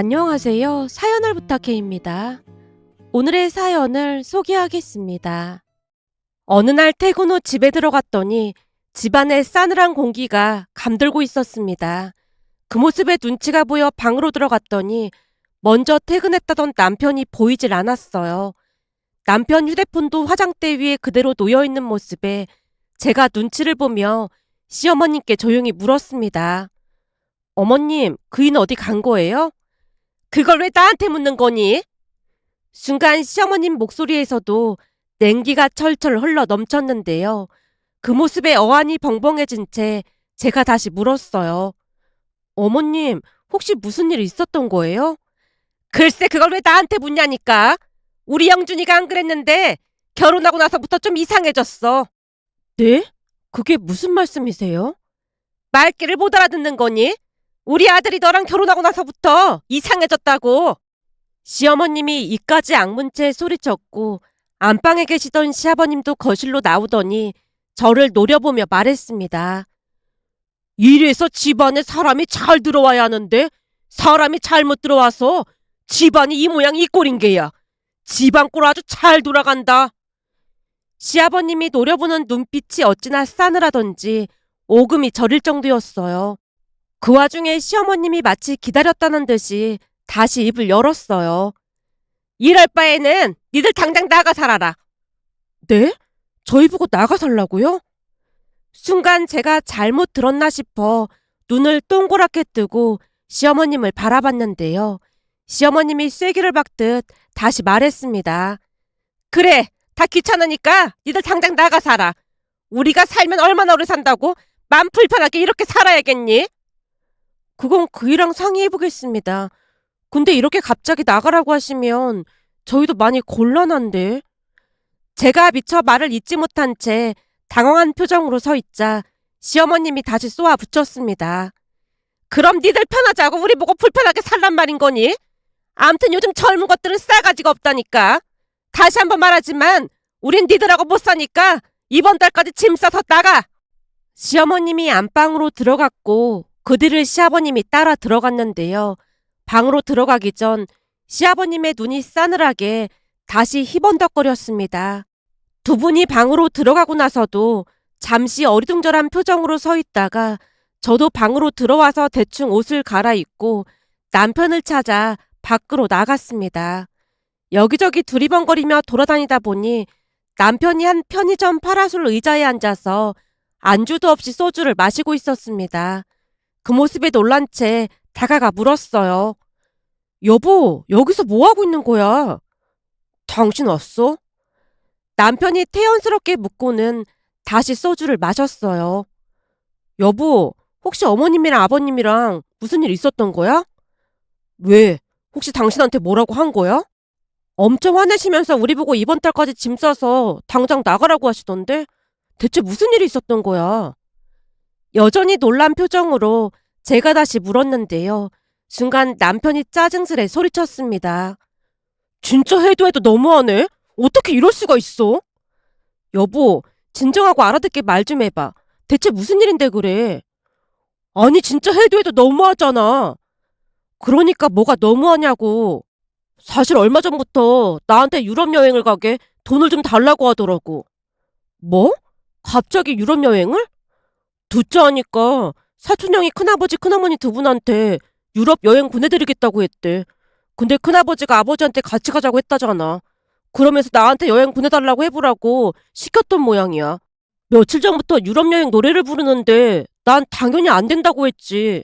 안녕하세요. 사연을 부탁해입니다. 오늘의 사연을 소개하겠습니다. 어느 날 퇴근 후 집에 들어갔더니 집안의 싸늘한 공기가 감돌고 있었습니다. 그 모습에 눈치가 보여 방으로 들어갔더니 먼저 퇴근했다던 남편이 보이질 않았어요. 남편 휴대폰도 화장대 위에 그대로 놓여있는 모습에 제가 눈치를 보며 시어머님께 조용히 물었습니다. 어머님, 그이는 어디 간 거예요? 그걸 왜 나한테 묻는 거니? 순간 시어머님 목소리에서도 냉기가 철철 흘러 넘쳤는데요. 그 모습에 어안이 벙벙해진 채 제가 다시 물었어요. 어머님, 혹시 무슨 일 있었던 거예요? 글쎄 그걸 왜 나한테 묻냐니까. 우리 영준이가 안 그랬는데 결혼하고 나서부터 좀 이상해졌어. 네? 그게 무슨 말씀이세요? 말귀를 못 알아듣는 거니? 우리 아들이 너랑 결혼하고 나서부터 이상해졌다고. 시어머님이 이까지 악문 채 소리쳤고 안방에 계시던 시아버님도 거실로 나오더니 저를 노려보며 말했습니다. 이래서 집안에 사람이 잘 들어와야 하는데 사람이 잘못 들어와서 집안이 이 모양 이 꼴인 게야. 집안 꼴 아주 잘 돌아간다. 시아버님이 노려보는 눈빛이 어찌나 싸늘하던지 오금이 저릴 정도였어요. 그 와중에 시어머님이 마치 기다렸다는 듯이 다시 입을 열었어요. 이럴 바에는 니들 당장 나가 살아라. 네? 저희 보고 나가 살라고요? 순간 제가 잘못 들었나 싶어 눈을 동그랗게 뜨고 시어머님을 바라봤는데요. 시어머님이 쐐기를 박듯 다시 말했습니다. 그래, 다 귀찮으니까 니들 당장 나가 살아. 우리가 살면 얼마나 오래 산다고 맘 불편하게 이렇게 살아야겠니? 그건 그이랑 상의해보겠습니다. 근데 이렇게 갑자기 나가라고 하시면 저희도 많이 곤란한데. 제가 미처 말을 잇지 못한 채 당황한 표정으로 서 있자 시어머님이 다시 쏘아 붙였습니다. 그럼 니들 편하자고 우리 보고 불편하게 살란 말인 거니? 암튼 요즘 젊은 것들은 싸가지가 없다니까. 다시 한번 말하지만 우린 니들하고 못 사니까 이번 달까지 짐 싸서 나가. 시어머님이 안방으로 들어갔고 그 뒤를 시아버님이 따라 들어갔는데요. 방으로 들어가기 전 시아버님의 눈이 싸늘하게 다시 희번덕거렸습니다. 두 분이 방으로 들어가고 나서도 잠시 어리둥절한 표정으로 서 있다가 저도 방으로 들어와서 대충 옷을 갈아입고 남편을 찾아 밖으로 나갔습니다. 여기저기 두리번거리며 돌아다니다 보니 남편이 한 편의점 파라솔 의자에 앉아서 안주도 없이 소주를 마시고 있었습니다. 그 모습에 놀란 채 다가가 물었어요. 여보, 여기서 뭐하고 있는 거야? 당신 왔어? 남편이 태연스럽게 묻고는 다시 소주를 마셨어요. 여보, 혹시 어머님이랑 아버님이랑 무슨 일 있었던 거야? 왜? 혹시 당신한테 뭐라고 한 거야? 엄청 화내시면서 우리 보고 이번 달까지 짐 싸서 당장 나가라고 하시던데 대체 무슨 일이 있었던 거야? 여전히 놀란 표정으로 제가 다시 물었는데요. 순간 남편이 짜증스레 소리쳤습니다. 진짜 해도 해도 너무하네? 어떻게 이럴 수가 있어? 여보, 진정하고 알아듣게 말 좀 해봐. 대체 무슨 일인데 그래? 아니 진짜 해도 해도 너무하잖아. 그러니까 뭐가 너무하냐고. 사실 얼마 전부터 나한테 유럽 여행을 가게 돈을 좀 달라고 하더라고. 뭐? 갑자기 유럽 여행을? 듣자 하니까 사촌형이 큰아버지 큰어머니 두 분한테 유럽 여행 보내드리겠다고 했대. 근데 큰아버지가 아버지한테 같이 가자고 했다잖아. 그러면서 나한테 여행 보내달라고 해보라고 시켰던 모양이야. 며칠 전부터 유럽 여행 노래를 부르는데 난 당연히 안 된다고 했지.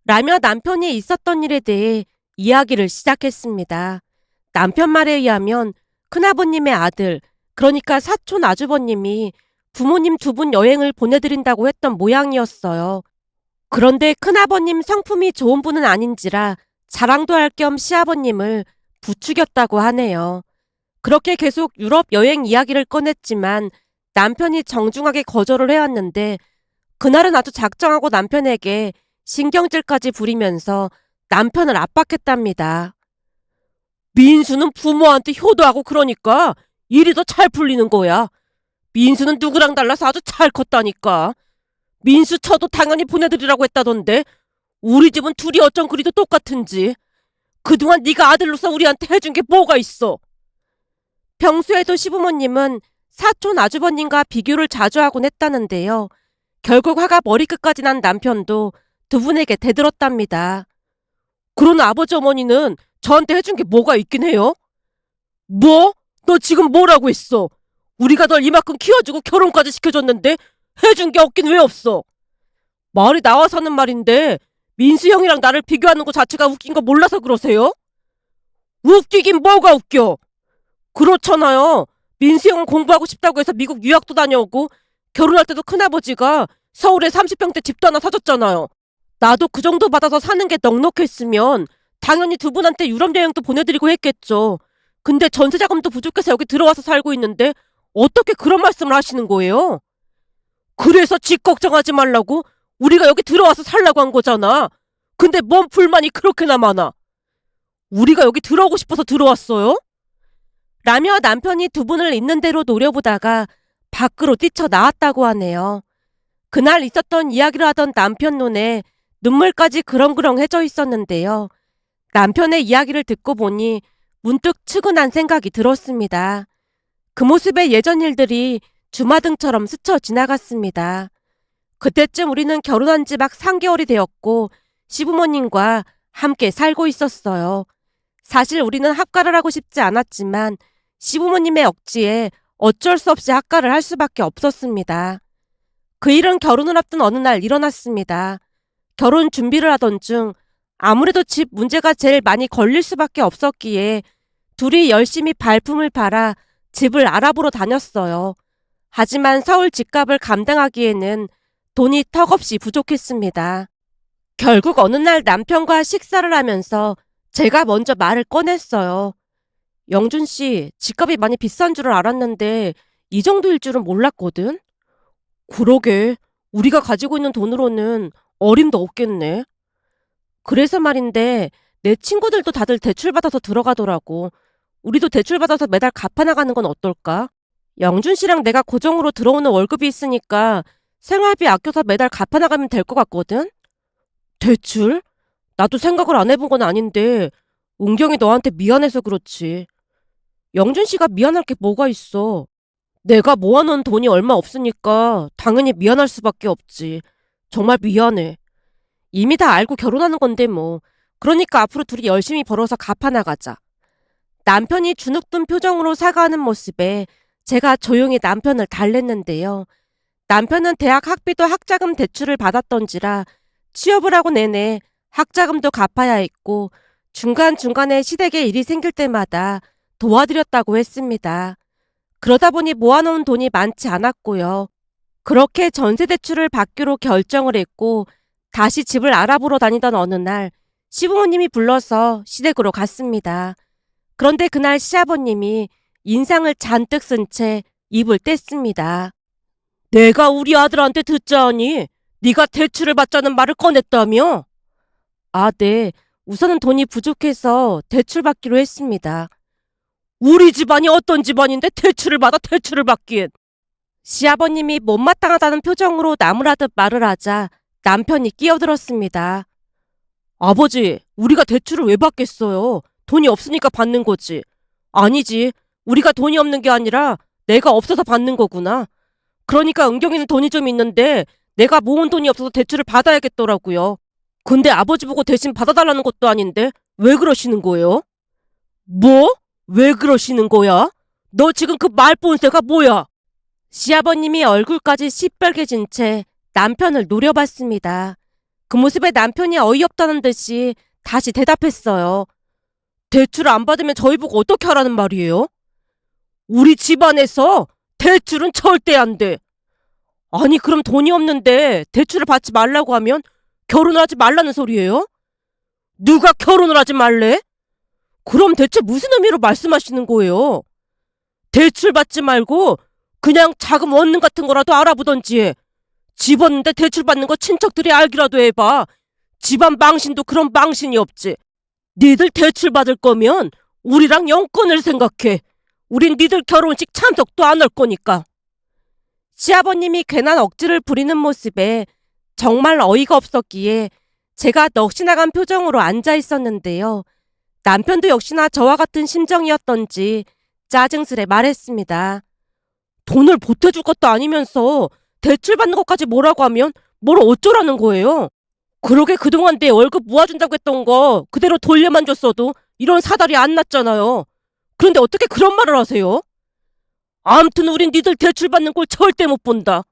라며 남편이 있었던 일에 대해 이야기를 시작했습니다. 남편 말에 의하면 큰아버님의 아들, 그러니까 사촌 아주버님이 부모님 두 분 여행을 보내드린다고 했던 모양이었어요. 그런데 큰아버님 성품이 좋은 분은 아닌지라 자랑도 할 겸 시아버님을 부추겼다고 하네요. 그렇게 계속 유럽 여행 이야기를 꺼냈지만 남편이 정중하게 거절을 해왔는데 그날은 아주 작정하고 남편에게 신경질까지 부리면서 남편을 압박했답니다. 민수는 부모한테 효도하고 그러니까 일이 더 잘 풀리는 거야. 민수는 누구랑 달라서 아주 잘 컸다니까. 민수 쳐도 당연히 보내드리라고 했다던데 우리 집은 둘이 어쩜 그리도 똑같은지. 그동안 네가 아들로서 우리한테 해준 게 뭐가 있어? 평소에도 시부모님은 사촌 아주버님과 비교를 자주 하곤 했다는데요. 결국 화가 머리끝까지 난 남편도 두 분에게 대들었답니다. 그런 아버지 어머니는 저한테 해준 게 뭐가 있긴 해요? 뭐? 너 지금 뭐라고 했어? 우리가 널 이만큼 키워주고 결혼까지 시켜줬는데 해준 게 없긴 왜 없어? 말이 나와서 하는 말인데 민수 형이랑 나를 비교하는 거 자체가 웃긴 거 몰라서 그러세요? 웃기긴 뭐가 웃겨? 그렇잖아요. 민수 형은 공부하고 싶다고 해서 미국 유학도 다녀오고 결혼할 때도 큰아버지가 서울에 30평대 집도 하나 사줬잖아요. 나도 그 정도 받아서 사는 게 넉넉했으면 당연히 두 분한테 유럽 여행도 보내드리고 했겠죠. 근데 전세 자금도 부족해서 여기 들어와서 살고 있는데 어떻게 그런 말씀을 하시는 거예요? 그래서 집 걱정하지 말라고 우리가 여기 들어와서 살라고 한 거잖아. 근데 뭔 불만이 그렇게나 많아? 우리가 여기 들어오고 싶어서 들어왔어요? 라며 남편이 두 분을 있는 대로 노려보다가 밖으로 뛰쳐나왔다고 하네요. 그날 있었던 이야기를 하던 남편 눈에 눈물까지 그렁그렁해져 있었는데요. 남편의 이야기를 듣고 보니 문득 측은한 생각이 들었습니다. 그 모습에 예전 일들이 주마등처럼 스쳐 지나갔습니다. 그때쯤 우리는 결혼한 지 막 3개월이 되었고 시부모님과 함께 살고 있었어요. 사실 우리는 합가를 하고 싶지 않았지만 시부모님의 억지에 어쩔 수 없이 합가를 할 수밖에 없었습니다. 그 일은 결혼을 앞둔 어느 날 일어났습니다. 결혼 준비를 하던 중 아무래도 집 문제가 제일 많이 걸릴 수밖에 없었기에 둘이 열심히 발품을 팔아 집을 알아보러 다녔어요. 하지만 서울 집값을 감당하기에는 돈이 턱없이 부족했습니다. 결국 어느 날 남편과 식사를 하면서 제가 먼저 말을 꺼냈어요. 영준 씨, 집값이 많이 비싼 줄을 알았는데 이 정도일 줄은 몰랐거든? 그러게, 우리가 가지고 있는 돈으로는 어림도 없겠네. 그래서 말인데 내 친구들도 다들 대출받아서 들어가더라고. 우리도 대출받아서 매달 갚아나가는 건 어떨까? 영준 씨랑 내가 고정으로 들어오는 월급이 있으니까 생활비 아껴서 매달 갚아나가면 될 것 같거든? 대출? 나도 생각을 안 해본 건 아닌데 은경이 너한테 미안해서 그렇지. 영준 씨가 미안할 게 뭐가 있어. 내가 모아놓은 돈이 얼마 없으니까 당연히 미안할 수밖에 없지. 정말 미안해. 이미 다 알고 결혼하는 건데 뭐. 그러니까 앞으로 둘이 열심히 벌어서 갚아나가자. 남편이 주눅든 표정으로 사과하는 모습에 제가 조용히 남편을 달랬는데요. 남편은 대학 학비도 학자금 대출을 받았던지라 취업을 하고 내내 학자금도 갚아야 했고 중간중간에 시댁에 일이 생길 때마다 도와드렸다고 했습니다. 그러다 보니 모아놓은 돈이 많지 않았고요. 그렇게 전세대출을 받기로 결정을 했고 다시 집을 알아보러 다니던 어느 날 시부모님이 불러서 시댁으로 갔습니다. 그런데 그날 시아버님이 인상을 잔뜩 쓴 채 입을 뗐습니다. 내가 우리 아들한테 듣자하니 네가 대출을 받자는 말을 꺼냈다며? 아, 네. 우선은 돈이 부족해서 대출 받기로 했습니다. 우리 집안이 어떤 집안인데 대출을 받아 대출을 받기엔. 시아버님이 못마땅하다는 표정으로 나무라듯 말을 하자 남편이 끼어들었습니다. 아버지, 우리가 대출을 왜 받겠어요? 돈이 없으니까 받는 거지. 아니지. 우리가 돈이 없는 게 아니라 내가 없어서 받는 거구나. 그러니까 은경이는 돈이 좀 있는데 내가 모은 돈이 없어서 대출을 받아야겠더라고요. 근데 아버지 보고 대신 받아달라는 것도 아닌데 왜 그러시는 거예요? 뭐? 왜 그러시는 거야? 너 지금 그 말본새가 뭐야? 시아버님이 얼굴까지 시뻘개진 채 남편을 노려봤습니다. 그 모습에 남편이 어이없다는 듯이 다시 대답했어요. 대출 안 받으면 저희 보고 어떻게 하라는 말이에요? 우리 집안에서 대출은 절대 안 돼. 아니 그럼 돈이 없는데 대출을 받지 말라고 하면 결혼을 하지 말라는 소리예요? 누가 결혼을 하지 말래? 그럼 대체 무슨 의미로 말씀하시는 거예요? 대출 받지 말고 그냥 자금 원금 같은 거라도 알아보던지 해. 집 얻는데 대출 받는 거 친척들이 알기라도 해봐. 집안 망신도 그런 망신이 없지. 니들 대출 받을 거면 우리랑 영권을 생각해. 우린 니들 결혼식 참석도 안 할 거니까. 시아버님이 괜한 억지를 부리는 모습에 정말 어이가 없었기에 제가 넋이 나간 표정으로 앉아 있었는데요. 남편도 역시나 저와 같은 심정이었던지 짜증스레 말했습니다. 돈을 보태줄 것도 아니면서 대출 받는 것까지 뭐라고 하면 뭘 어쩌라는 거예요? 그러게 그동안 내 월급 모아준다고 했던 거 그대로 돌려만 줬어도 이런 사달이 안 났잖아요. 그런데 어떻게 그런 말을 하세요? 아무튼 우린 니들 대출 받는 꼴 절대 못 본다.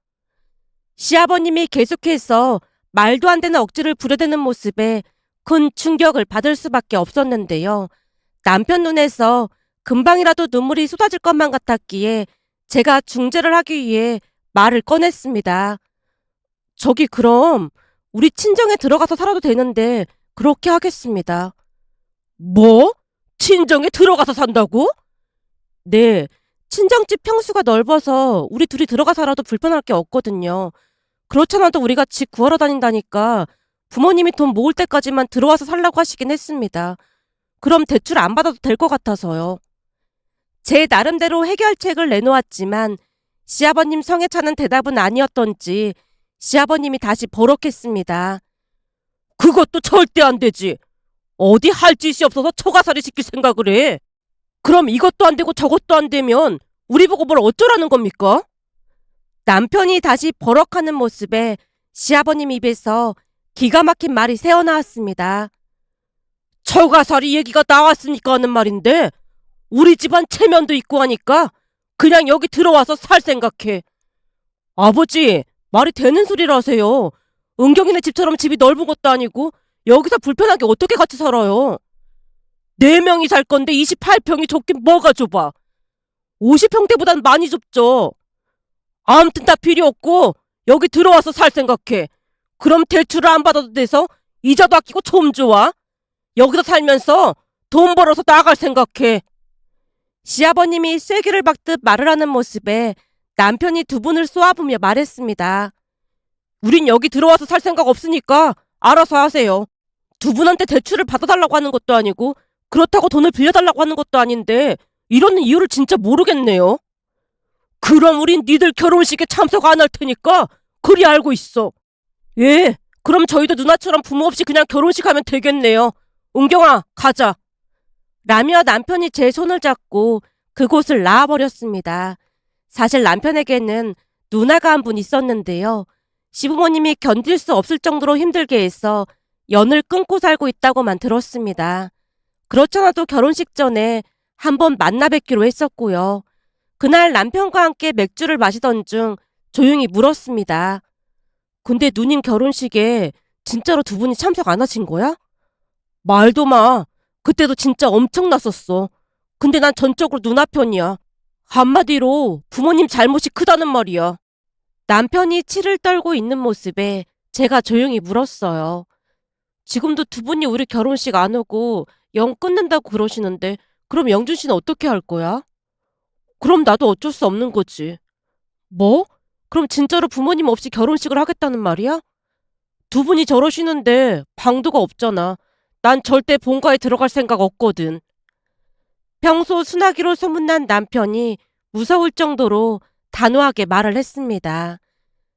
시아버님이 계속해서 말도 안 되는 억지를 부려대는 모습에 큰 충격을 받을 수밖에 없었는데요. 남편 눈에서 금방이라도 눈물이 쏟아질 것만 같았기에 제가 중재를 하기 위해 말을 꺼냈습니다. 저기 그럼 우리 친정에 들어가서 살아도 되는데 그렇게 하겠습니다. 뭐? 친정에 들어가서 산다고? 네, 친정집 평수가 넓어서 우리 둘이 들어가 살아도 불편할 게 없거든요. 그렇잖아도 우리가 집 구하러 다닌다니까 부모님이 돈 모을 때까지만 들어와서 살라고 하시긴 했습니다. 그럼 대출 안 받아도 될 것 같아서요. 제 나름대로 해결책을 내놓았지만 시아버님 성에 차는 대답은 아니었던지 시아버님이 다시 버럭했습니다. 그것도 절대 안 되지. 어디 할 짓이 없어서 처가살이 시킬 생각을 해. 그럼 이것도 안 되고 저것도 안 되면 우리 보고 뭘 어쩌라는 겁니까? 남편이 다시 버럭하는 모습에 시아버님 입에서 기가 막힌 말이 새어나왔습니다. 처가살이 얘기가 나왔으니까 하는 말인데 우리 집안 체면도 있고 하니까 그냥 여기 들어와서 살 생각해. 아버지, 말이 되는 소리를 하세요. 은경이네 집처럼 집이 넓은 것도 아니고 여기서 불편하게 어떻게 같이 살아요? 4명이 살 건데 28평이 좁긴 뭐가 좁아. 50평대보단 많이 좁죠. 아무튼 다 필요 없고 여기 들어와서 살 생각해. 그럼 대출을 안 받아도 돼서 이자도 아끼고 좀 좋아. 여기서 살면서 돈 벌어서 나갈 생각해. 시아버님이 쐐기를 박듯 말을 하는 모습에 남편이 두 분을 쏘아보며 말했습니다. 우린 여기 들어와서 살 생각 없으니까 알아서 하세요. 두 분한테 대출을 받아달라고 하는 것도 아니고 그렇다고 돈을 빌려달라고 하는 것도 아닌데 이러는 이유를 진짜 모르겠네요. 그럼 우린 니들 결혼식에 참석 안 할 테니까 그리 알고 있어. 예, 그럼 저희도 누나처럼 부모 없이 그냥 결혼식 하면 되겠네요. 은경아, 가자. 라며 남편이 제 손을 잡고 그곳을 나와버렸습니다. 사실 남편에게는 누나가 한 분 있었는데요. 시부모님이 견딜 수 없을 정도로 힘들게 해서 연을 끊고 살고 있다고만 들었습니다. 그렇잖아도 결혼식 전에 한번 만나 뵙기로 했었고요. 그날 남편과 함께 맥주를 마시던 중 조용히 물었습니다. 근데 누님 결혼식에 진짜로 두 분이 참석 안 하신 거야? 말도 마. 그때도 진짜 엄청났었어. 근데 난 전적으로 누나 편이야. 한마디로 부모님 잘못이 크다는 말이야. 남편이 치를 떨고 있는 모습에 제가 조용히 물었어요. 지금도 두 분이 우리 결혼식 안 오고 영 끊는다고 그러시는데 그럼 영준 씨는 어떻게 할 거야? 그럼 나도 어쩔 수 없는 거지. 뭐? 그럼 진짜로 부모님 없이 결혼식을 하겠다는 말이야? 두 분이 저러시는데 방도가 없잖아. 난 절대 본가에 들어갈 생각 없거든. 평소 순하기로 소문난 남편이 무서울 정도로 단호하게 말을 했습니다.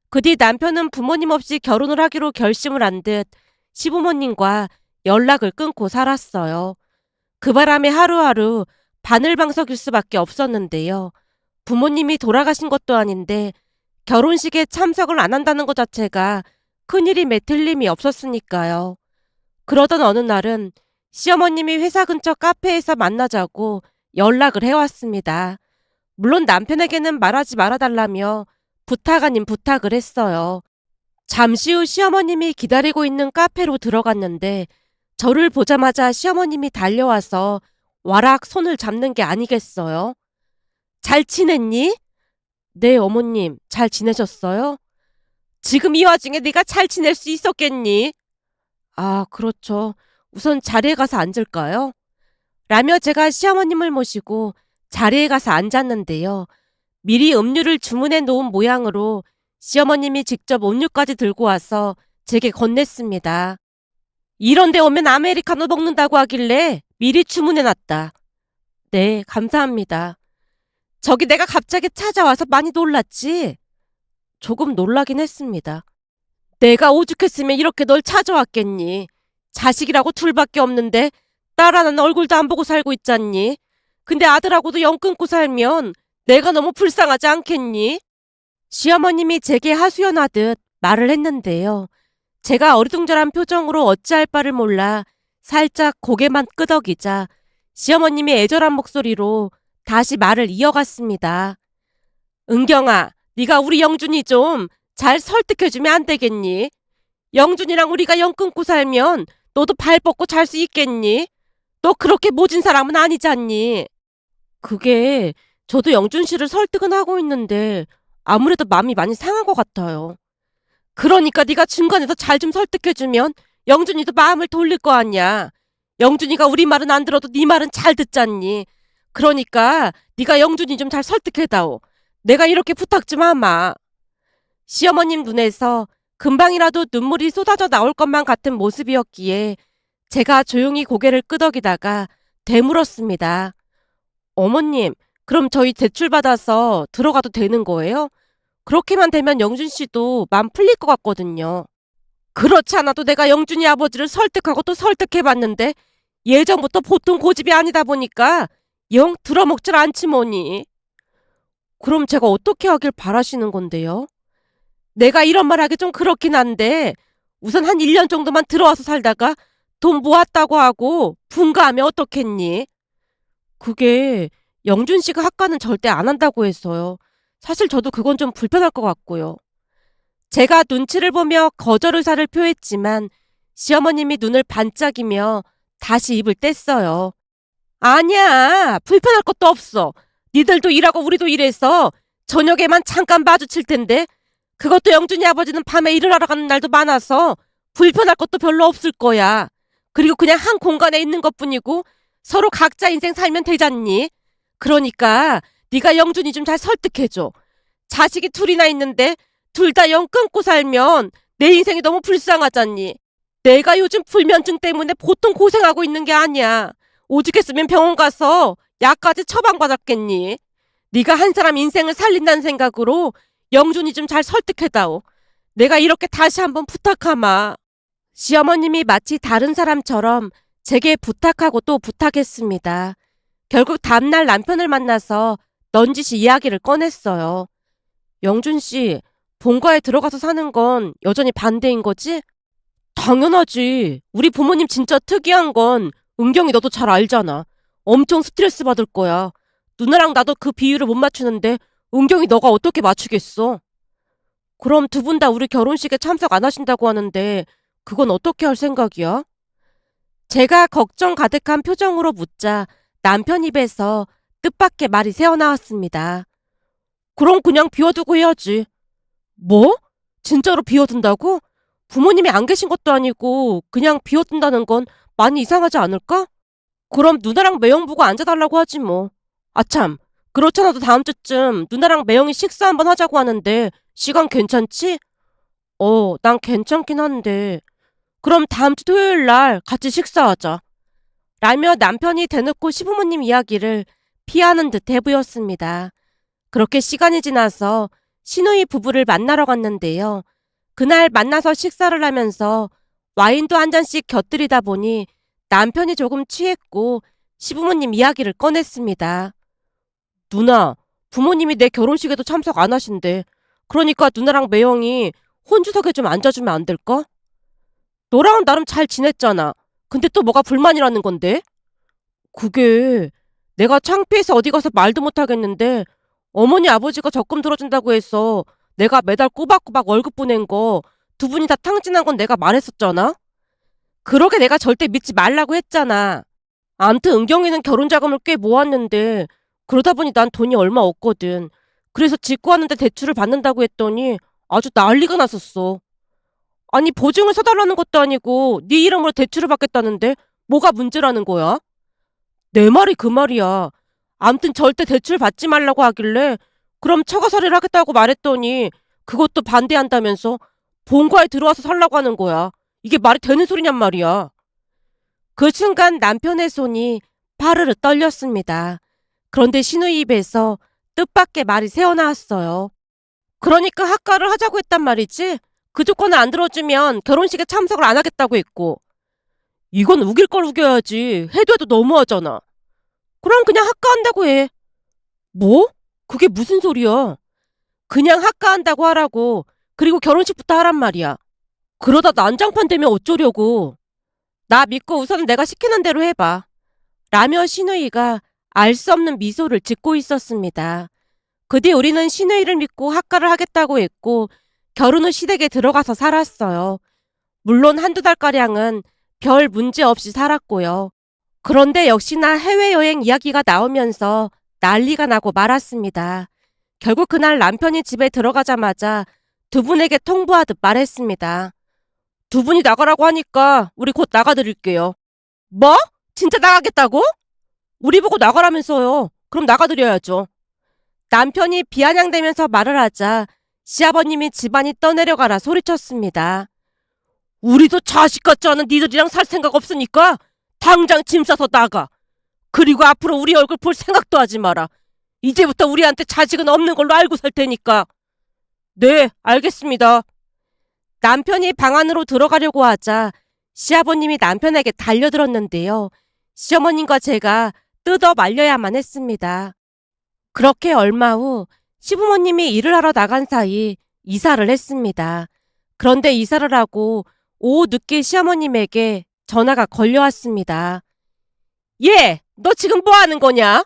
그 뒤 남편은 부모님 없이 결혼을 하기로 결심을 한 듯 시부모님과 연락을 끊고 살았어요. 그 바람에 하루하루 바늘방석일 수밖에 없었는데요. 부모님이 돌아가신 것도 아닌데 결혼식에 참석을 안 한다는 것 자체가 큰일임에 틀림이 없었으니까요. 그러던 어느 날은 시어머님이 회사 근처 카페에서 만나자고 연락을 해왔습니다. 물론 남편에게는 말하지 말아달라며 부탁 아닌 부탁을 했어요. 잠시 후 시어머님이 기다리고 있는 카페로 들어갔는데 저를 보자마자 시어머님이 달려와서 와락 손을 잡는 게 아니겠어요? 잘 지냈니? 네, 어머님. 잘 지내셨어요? 지금 이 와중에 네가 잘 지낼 수 있었겠니? 아, 그렇죠. 우선 자리에 가서 앉을까요? 라며 제가 시어머님을 모시고 자리에 가서 앉았는데요. 미리 음료를 주문해 놓은 모양으로 시어머님이 직접 음료까지 들고 와서 제게 건넸습니다. 이런 데 오면 아메리카노 먹는다고 하길래 미리 주문해 놨다. 네, 감사합니다. 저기 내가 갑자기 찾아와서 많이 놀랐지? 조금 놀라긴 했습니다. 내가 오죽했으면 이렇게 널 찾아왔겠니? 자식이라고 둘밖에 없는데 딸 하나는 얼굴도 안 보고 살고 있잖니. 근데 아들하고도 영 끊고 살면 내가 너무 불쌍하지 않겠니? 시어머님이 제게 하소연하듯 말을 했는데요. 제가 어리둥절한 표정으로 어찌할 바를 몰라 살짝 고개만 끄덕이자 시어머님이 애절한 목소리로 다시 말을 이어갔습니다. 은경아, 네가 우리 영준이 좀 잘 설득해주면 안 되겠니? 영준이랑 우리가 영 끊고 살면 너도 발 뻗고 잘 수 있겠니? 너 그렇게 모진 사람은 아니잖니. 그게 저도 영준 씨를 설득은 하고 있는데 아무래도 마음이 많이 상한 것 같아요. 그러니까 네가 중간에서 잘 좀 설득해주면 영준이도 마음을 돌릴 거 아니야. 영준이가 우리 말은 안 들어도 네 말은 잘 듣잖니. 그러니까 네가 영준이 좀 잘 설득해다오. 내가 이렇게 부탁 좀 하마. 시어머님 눈에서 금방이라도 눈물이 쏟아져 나올 것만 같은 모습이었기에 제가 조용히 고개를 끄덕이다가 되물었습니다. 어머님, 그럼 저희 대출받아서 들어가도 되는 거예요? 그렇게만 되면 영준 씨도 마음 풀릴 것 같거든요. 그렇지 않아도 내가 영준이 아버지를 설득하고 또 설득해봤는데 예전부터 보통 고집이 아니다 보니까 영 들어먹질 않지 뭐니. 그럼 제가 어떻게 하길 바라시는 건데요? 내가 이런 말 하기 좀 그렇긴 한데 우선 한 1년 정도만 들어와서 살다가 돈 모았다고 하고 분가하면 어떻겠니? 그게 영준 씨가 학가는 절대 안 한다고 했어요. 사실 저도 그건 좀 불편할 것 같고요. 제가 눈치를 보며 거절 의사를 표했지만 시어머님이 눈을 반짝이며 다시 입을 뗐어요. 아니야, 불편할 것도 없어. 니들도 일하고 우리도 일해서 저녁에만 잠깐 마주칠 텐데 그것도 영준이 아버지는 밤에 일을 하러 가는 날도 많아서 불편할 것도 별로 없을 거야. 그리고 그냥 한 공간에 있는 것뿐이고 서로 각자 인생 살면 되잖니. 그러니까 네가 영준이 좀 잘 설득해줘. 자식이 둘이나 있는데 둘 다 영 끊고 살면 내 인생이 너무 불쌍하잖니. 내가 요즘 불면증 때문에 보통 고생하고 있는 게 아니야. 오죽했으면 병원 가서 약까지 처방받았겠니. 네가 한 사람 인생을 살린다는 생각으로 영준이 좀 잘 설득해다오. 내가 이렇게 다시 한번 부탁하마. 시어머님이 마치 다른 사람처럼 제게 부탁하고 또 부탁했습니다. 결국 다음날 남편을 만나서 넌지시 이야기를 꺼냈어요. 영준 씨, 본가에 들어가서 사는 건 여전히 반대인 거지? 당연하지. 우리 부모님 진짜 특이한 건 은경이 너도 잘 알잖아. 엄청 스트레스 받을 거야. 누나랑 나도 그 비율을 못 맞추는데 은경이 너가 어떻게 맞추겠어? 그럼 두 분 다 우리 결혼식에 참석 안 하신다고 하는데 그건 어떻게 할 생각이야? 제가 걱정 가득한 표정으로 묻자 남편 입에서 뜻밖의 말이 새어나왔습니다. 그럼 그냥 비워두고 해야지. 뭐? 진짜로 비워둔다고? 부모님이 안 계신 것도 아니고 그냥 비워둔다는 건 많이 이상하지 않을까? 그럼 누나랑 매형 보고 앉아달라고 하지 뭐. 아참, 그렇잖아도 다음 주쯤 누나랑 매형이 식사 한번 하자고 하는데 시간 괜찮지? 난 괜찮긴 한데. 그럼 다음 주 토요일 날 같이 식사하자. 라며 남편이 대놓고 시부모님 이야기를 피하는 듯 해보였습니다. 그렇게 시간이 지나서 시누이 부부를 만나러 갔는데요. 그날 만나서 식사를 하면서 와인도 한 잔씩 곁들이다 보니 남편이 조금 취했고 시부모님 이야기를 꺼냈습니다. 누나, 부모님이 내 결혼식에도 참석 안 하신대. 그러니까 누나랑 매형이 혼주석에 좀 앉아주면 안 될까? 너랑은 나름 잘 지냈잖아. 근데 또 뭐가 불만이라는 건데? 그게 내가 창피해서 어디 가서 말도 못하겠는데 어머니 아버지가 적금 들어준다고 해서 내가 매달 꼬박꼬박 월급 보낸 거 두 분이 다 탕진한 건 내가 말했었잖아? 그러게 내가 절대 믿지 말라고 했잖아. 암튼 은경이는 결혼 자금을 꽤 모았는데 그러다 보니 난 돈이 얼마 없거든. 그래서 집 구하는데 대출을 받는다고 했더니 아주 난리가 났었어. 아니 보증을 서달라는 것도 아니고 네 이름으로 대출을 받겠다는데 뭐가 문제라는 거야? 내 말이 그 말이야. 암튼 절대 대출 받지 말라고 하길래 그럼 처가살이를 하겠다고 말했더니 그것도 반대한다면서 본가에 들어와서 살라고 하는 거야. 이게 말이 되는 소리냔 말이야. 그 순간 남편의 손이 파르르 떨렸습니다. 그런데 시누이 입에서 뜻밖의 말이 새어나왔어요. 그러니까 학가를 하자고 했단 말이지? 그 조건을 안 들어주면 결혼식에 참석을 안 하겠다고 했고. 이건 우길 걸 우겨야지. 해도 해도 너무하잖아. 그럼 그냥 학가한다고 해. 뭐? 그게 무슨 소리야? 그냥 학가한다고 하라고. 그리고 결혼식부터 하란 말이야. 그러다 난장판 되면 어쩌려고. 나 믿고 우선 내가 시키는 대로 해봐. 라며 신우이가 알 수 없는 미소를 짓고 있었습니다. 그 뒤 우리는 신우이를 믿고 학가를 하겠다고 했고 결혼 후 시댁에 들어가서 살았어요. 물론 한두 달가량은 별 문제 없이 살았고요. 그런데 역시나 해외여행 이야기가 나오면서 난리가 나고 말았습니다. 결국 그날 남편이 집에 들어가자마자 두 분에게 통보하듯 말했습니다. 두 분이 나가라고 하니까 우리 곧 나가드릴게요. 뭐? 진짜 나가겠다고? 우리 보고 나가라면서요. 그럼 나가드려야죠. 남편이 비아냥대면서 말을 하자 시아버님이 집안이 떠내려가라 소리쳤습니다. 우리도 자식 같지 않은 니들이랑 살 생각 없으니까 당장 짐 싸서 나가. 그리고 앞으로 우리 얼굴 볼 생각도 하지 마라. 이제부터 우리한테 자식은 없는 걸로 알고 살 테니까. 네, 알겠습니다. 남편이 방 안으로 들어가려고 하자 시아버님이 남편에게 달려들었는데요. 시어머님과 제가 뜯어 말려야만 했습니다. 그렇게 얼마 후 시부모님이 일을 하러 나간 사이 이사를 했습니다. 그런데 이사를 하고 오후 늦게 시어머님에게 전화가 걸려왔습니다. 예, 너 지금 뭐 하는 거냐?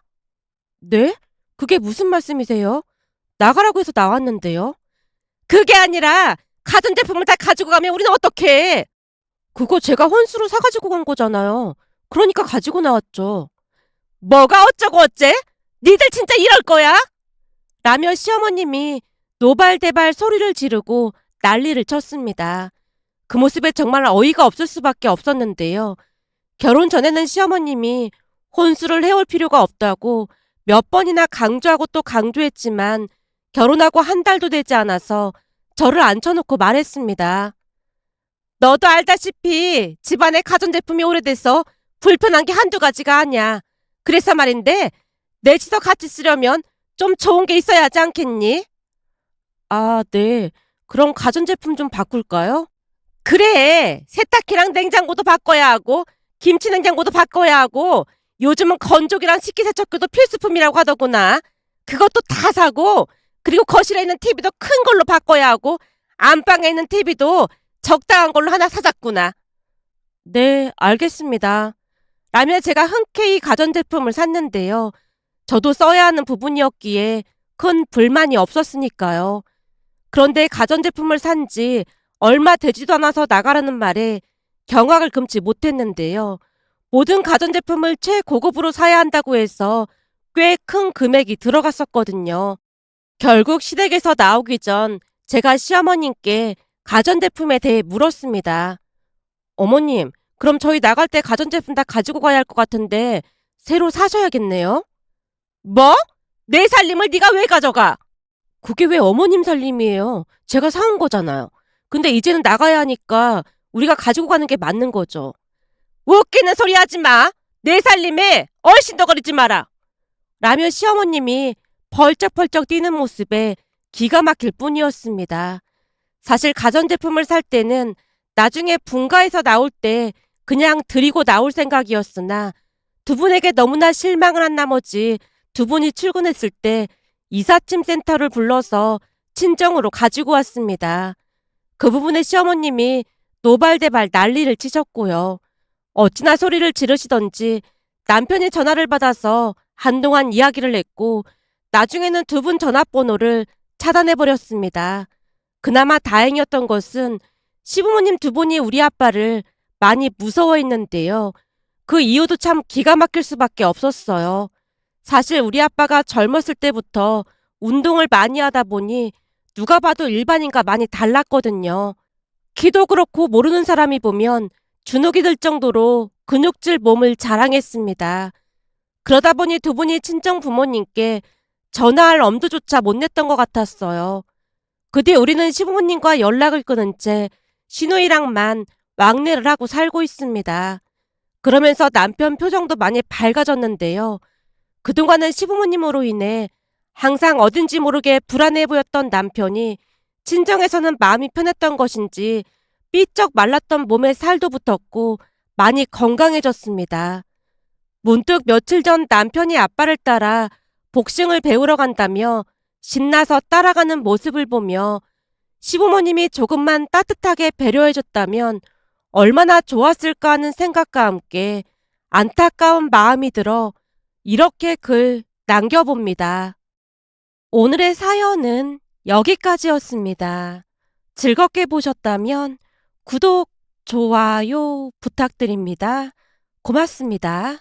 네? 그게 무슨 말씀이세요? 나가라고 해서 나왔는데요. 그게 아니라 가전제품을 다 가지고 가면 우리는 어떡해? 그거 제가 혼수로 사가지고 간 거잖아요. 그러니까 가지고 나왔죠. 뭐가 어쩌고 어째? 니들 진짜 이럴 거야? 라며 시어머님이 노발대발 소리를 지르고 난리를 쳤습니다. 그 모습에 정말 어이가 없을 수밖에 없었는데요. 결혼 전에는 시어머님이 혼수를 해올 필요가 없다고 몇 번이나 강조하고 또 강조했지만 결혼하고 한 달도 되지 않아서 저를 앉혀놓고 말했습니다. 너도 알다시피 집안에 가전제품이 오래돼서 불편한 게 한두 가지가 아니야. 그래서 말인데 내 집도 같이 쓰려면 좀 좋은 게 있어야 하지 않겠니? 아, 네. 그럼 가전제품 좀 바꿀까요? 그래. 세탁기랑 냉장고도 바꿔야 하고 김치 냉장고도 바꿔야 하고 요즘은 건조기랑 식기세척기도 필수품이라고 하더구나. 그것도 다 사고 그리고 거실에 있는 TV도 큰 걸로 바꿔야 하고 안방에 있는 TV도 적당한 걸로 하나 사자꾸나. 네, 알겠습니다. 라며 제가 흔쾌히 가전제품을 샀는데요. 저도 써야 하는 부분이었기에 큰 불만이 없었으니까요. 그런데 가전제품을 산 지 얼마 되지도 않아서 나가라는 말에 경악을 금치 못했는데요. 모든 가전제품을 최고급으로 사야 한다고 해서 꽤 큰 금액이 들어갔었거든요. 결국 시댁에서 나오기 전 제가 시어머님께 가전제품에 대해 물었습니다. 어머님, 그럼 저희 나갈 때 가전제품 다 가지고 가야 할 것 같은데 새로 사셔야겠네요. 뭐? 내 살림을 네가 왜 가져가? 그게 왜 어머님 살림이에요? 제가 사온 거잖아요. 근데 이제는 나가야 하니까 우리가 가지고 가는 게 맞는 거죠. 웃기는 소리 하지 마. 내 살림에 얼씬더거리지 마라. 라며 시어머님이 벌쩍벌쩍 뛰는 모습에 기가 막힐 뿐이었습니다. 사실 가전제품을 살 때는 나중에 분가해서 나올 때 그냥 드리고 나올 생각이었으나 두 분에게 너무나 실망을 한 나머지 두 분이 출근했을 때 이삿짐 센터를 불러서 친정으로 가지고 왔습니다. 그 부분에 시어머님이 노발대발 난리를 치셨고요. 어찌나 소리를 지르시던지 남편이 전화를 받아서 한동안 이야기를 했고 나중에는 두 분 전화번호를 차단해버렸습니다. 그나마 다행이었던 것은 시부모님 두 분이 우리 아빠를 많이 무서워했는데요. 그 이유도 참 기가 막힐 수밖에 없었어요. 사실 우리 아빠가 젊었을 때부터 운동을 많이 하다 보니 누가 봐도 일반인과 많이 달랐거든요. 키도 그렇고 모르는 사람이 보면 주눅이 들 정도로 근육질 몸을 자랑했습니다. 그러다 보니 두 분이 친정 부모님께 전화할 엄두조차 못 냈던 것 같았어요. 그 뒤 우리는 시부모님과 연락을 끊은 채 시누이랑만 왕래를 하고 살고 있습니다. 그러면서 남편 표정도 많이 밝아졌는데요. 그동안은 시부모님으로 인해 항상 어딘지 모르게 불안해 보였던 남편이 친정에서는 마음이 편했던 것인지 삐쩍 말랐던 몸에 살도 붙었고 많이 건강해졌습니다. 문득 며칠 전 남편이 아빠를 따라 복싱을 배우러 간다며 신나서 따라가는 모습을 보며 시부모님이 조금만 따뜻하게 배려해줬다면 얼마나 좋았을까 하는 생각과 함께 안타까운 마음이 들어 이렇게 글 남겨봅니다. 오늘의 사연은 여기까지였습니다. 즐겁게 보셨다면 구독, 좋아요 부탁드립니다. 고맙습니다.